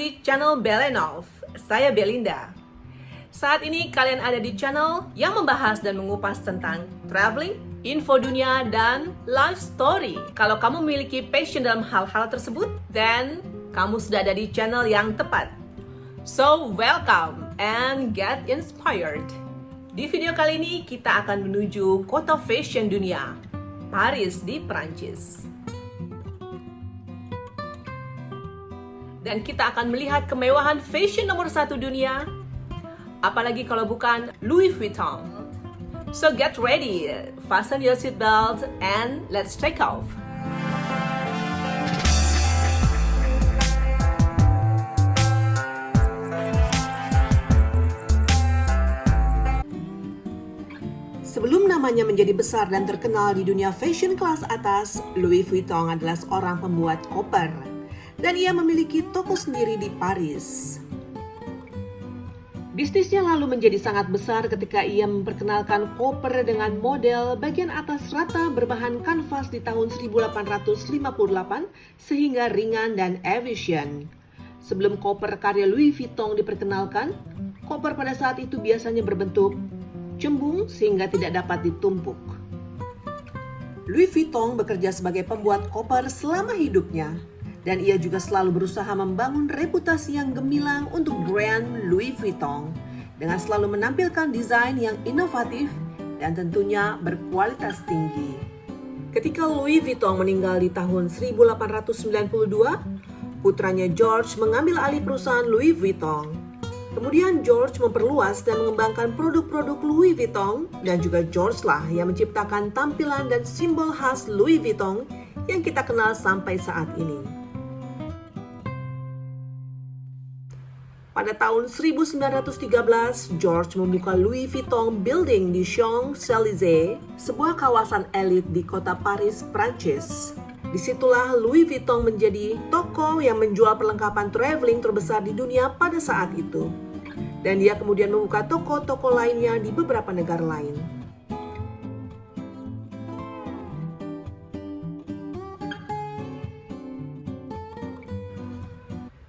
di channel Belenov. Saya Belinda. Saat ini kalian ada di channel yang membahas dan mengupas tentang traveling, info dunia, dan life story. Kalau kamu memiliki passion dalam hal-hal tersebut, then kamu sudah ada di channel yang tepat. So, welcome and get inspired. Di video kali ini kita akan menuju kota fashion dunia, Paris di Prancis. Dan kita akan melihat kemewahan fashion nomor 1 dunia, apalagi kalau bukan Louis Vuitton. So get ready, fasten your seatbelt, and let's take off. Sebelum namanya menjadi besar dan terkenal di dunia fashion kelas atas, Louis Vuitton adalah seorang pembuat koper. Dan ia memiliki toko sendiri di Paris. Bisnisnya lalu menjadi sangat besar ketika ia memperkenalkan koper dengan model bagian atas rata berbahan kanvas di tahun 1858 sehingga ringan dan efisien. Sebelum koper karya Louis Vuitton diperkenalkan, koper pada saat itu biasanya berbentuk cembung sehingga tidak dapat ditumpuk. Louis Vuitton bekerja sebagai pembuat koper selama hidupnya. Dan ia juga selalu berusaha membangun reputasi yang gemilang untuk brand Louis Vuitton dengan selalu menampilkan desain yang inovatif dan tentunya berkualitas tinggi. Ketika Louis Vuitton meninggal di tahun 1892, putranya George mengambil alih perusahaan Louis Vuitton. Kemudian George memperluas dan mengembangkan produk-produk Louis Vuitton dan juga George lah yang menciptakan tampilan dan simbol khas Louis Vuitton yang kita kenal sampai saat ini. Pada tahun 1913, George membuka Louis Vuitton Building di Champs-Élysées, sebuah kawasan elit di kota Paris, Prancis. Disitulah Louis Vuitton menjadi toko yang menjual perlengkapan traveling terbesar di dunia pada saat itu. Dan dia kemudian membuka toko-toko lainnya di beberapa negara lain.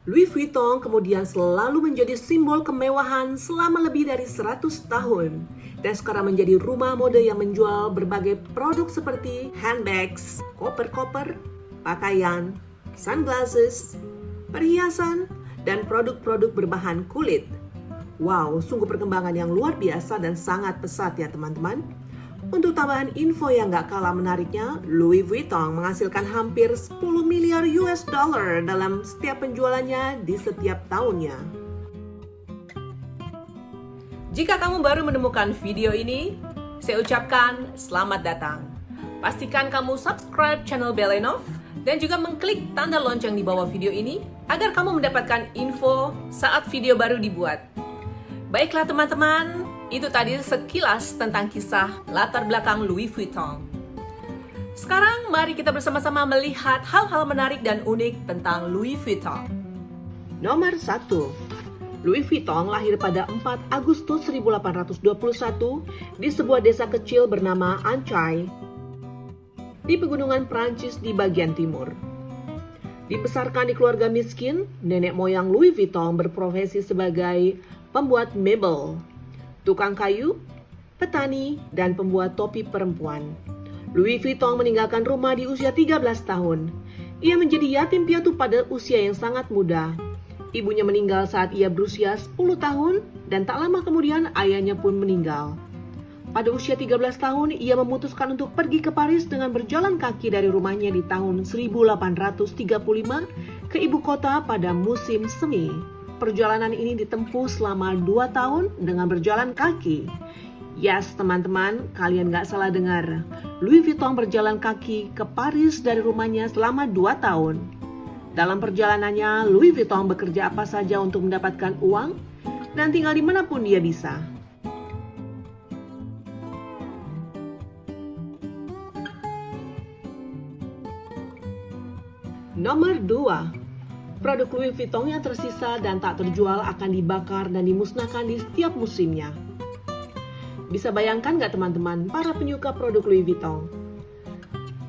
Louis Vuitton kemudian selalu menjadi simbol kemewahan selama lebih dari 100 tahun dan sekarang menjadi rumah mode yang menjual berbagai produk seperti handbags, koper-koper, pakaian, sunglasses, perhiasan, dan produk-produk berbahan kulit. Wow, sungguh perkembangan yang luar biasa dan sangat pesat ya teman-teman. Untuk tambahan info yang gak kalah menariknya, Louis Vuitton menghasilkan hampir 10 miliar US dollar dalam setiap penjualannya di setiap tahunnya. Jika kamu baru menemukan video ini, saya ucapkan selamat datang. Pastikan kamu subscribe channel Belenov dan juga mengklik tanda lonceng di bawah video ini agar kamu mendapatkan info saat video baru dibuat. Baiklah teman-teman, itu tadi sekilas tentang kisah latar belakang Louis Vuitton. Sekarang mari kita bersama-sama melihat hal-hal menarik dan unik tentang Louis Vuitton. Nomor 1. Louis Vuitton lahir pada 4 Agustus 1821 di sebuah desa kecil bernama Ancay di pegunungan Prancis di bagian timur. Dibesarkan di keluarga miskin, nenek moyang Louis Vuitton berprofesi sebagai pembuat mebel, tukang kayu, petani, dan pembuat topi perempuan. Louis Vuitton meninggalkan rumah di usia 13 tahun. Ia menjadi yatim piatu pada usia yang sangat muda. Ibunya meninggal saat ia berusia 10 tahun dan tak lama kemudian ayahnya pun meninggal. Pada usia 13 tahun, ia memutuskan untuk pergi ke Paris dengan berjalan kaki dari rumahnya di tahun 1835 ke ibu kota pada musim semi. Perjalanan ini ditempuh selama 2 tahun dengan berjalan kaki. Yes, teman-teman, kalian gak salah dengar. Louis Vuitton berjalan kaki ke Paris dari rumahnya selama 2 tahun. Dalam perjalanannya, Louis Vuitton bekerja apa saja untuk mendapatkan uang dan tinggal dimanapun dia bisa. Nomor 2. Produk Louis Vuitton yang tersisa dan tak terjual akan dibakar dan dimusnahkan di setiap musimnya. Bisa bayangkan nggak teman-teman para penyuka produk Louis Vuitton?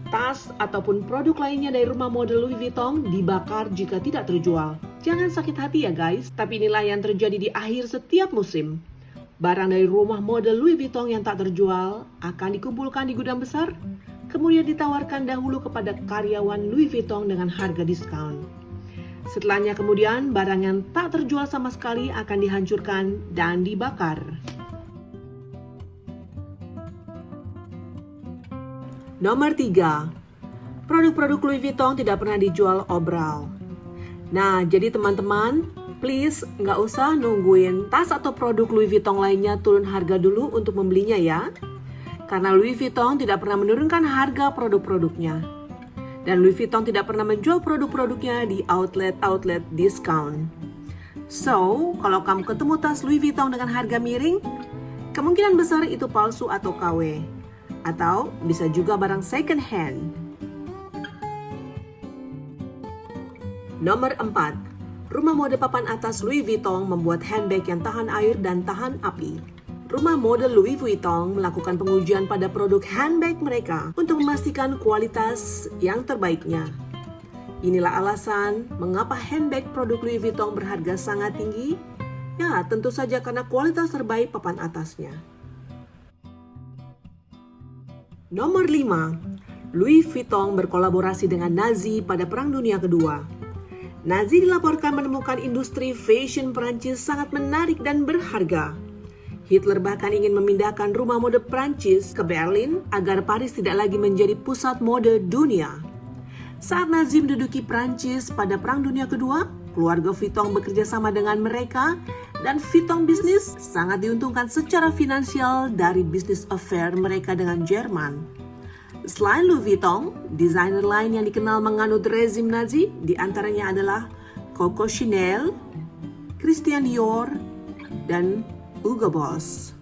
Tas ataupun produk lainnya dari rumah model Louis Vuitton dibakar jika tidak terjual. Jangan sakit hati ya guys, tapi inilah yang terjadi di akhir setiap musim. Barang dari rumah model Louis Vuitton yang tak terjual akan dikumpulkan di gudang besar, kemudian ditawarkan dahulu kepada karyawan Louis Vuitton dengan harga diskon. Setelahnya kemudian barang yang tak terjual sama sekali akan dihancurkan dan dibakar. Nomor 3. Produk-produk Louis Vuitton tidak pernah dijual obral. Nah, jadi teman-teman, please nggak usah nungguin tas atau produk Louis Vuitton lainnya turun harga dulu untuk membelinya ya. Karena Louis Vuitton tidak pernah menurunkan harga produk-produknya. Dan Louis Vuitton tidak pernah menjual produk-produknya di outlet-outlet diskon. So, kalau kamu ketemu tas Louis Vuitton dengan harga miring, kemungkinan besar itu palsu atau KW. Atau bisa juga barang second hand. Nomor 4. Rumah mode papan atas Louis Vuitton membuat handbag yang tahan air dan tahan api. Rumah mode Louis Vuitton melakukan pengujian pada produk handbag mereka untuk memastikan kualitas yang terbaiknya. Inilah alasan mengapa handbag produk Louis Vuitton berharga sangat tinggi. Ya, tentu saja karena kualitas terbaik papan atasnya. Nomor 5. Louis Vuitton berkolaborasi dengan Nazi pada Perang Dunia Kedua. Nazi dilaporkan menemukan industri fashion Prancis sangat menarik dan berharga. Hitler bahkan ingin memindahkan rumah mode Prancis ke Berlin agar Paris tidak lagi menjadi pusat mode dunia. Saat Nazi menduduki Prancis pada Perang Dunia Kedua, keluarga Vuitton bekerja sama dengan mereka dan Vuitton Business sangat diuntungkan secara finansial dari bisnis affair mereka dengan Jerman. Selain Louis Vuitton, desainer lain yang dikenal menganut rezim Nazi diantaranya adalah Coco Chanel, Christian Dior, dan Hugo Boss.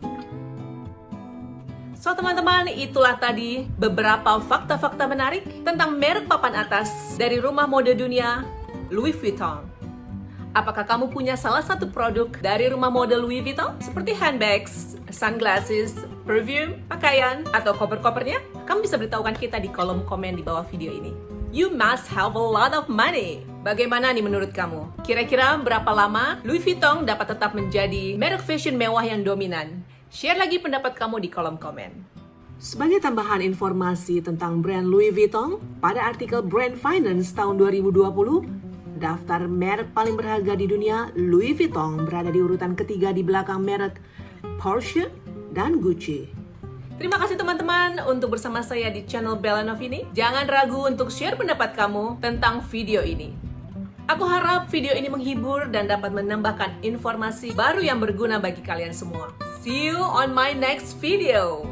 So teman-teman, itulah tadi beberapa fakta-fakta menarik tentang merek papan atas dari rumah mode dunia Louis Vuitton. Apakah kamu punya salah satu produk dari rumah mode Louis Vuitton seperti handbags, sunglasses, perfume, pakaian, atau koper-kopernya? Kamu bisa beritahukan kita di kolom komen di bawah video ini. You must have a lot of money. Bagaimana nih menurut kamu? Kira-kira berapa lama Louis Vuitton dapat tetap menjadi merek fashion mewah yang dominan? Share lagi pendapat kamu di kolom komen. Sebagai tambahan informasi tentang brand Louis Vuitton, pada artikel Brand Finance tahun 2020, daftar merek paling berharga di dunia, Louis Vuitton berada di urutan ketiga di belakang merek Porsche dan Gucci. Terima kasih teman-teman untuk bersama saya di channel Belanov ini. Jangan ragu untuk share pendapat kamu tentang video ini. Aku harap video ini menghibur dan dapat menambahkan informasi baru yang berguna bagi kalian semua. See you on my next video.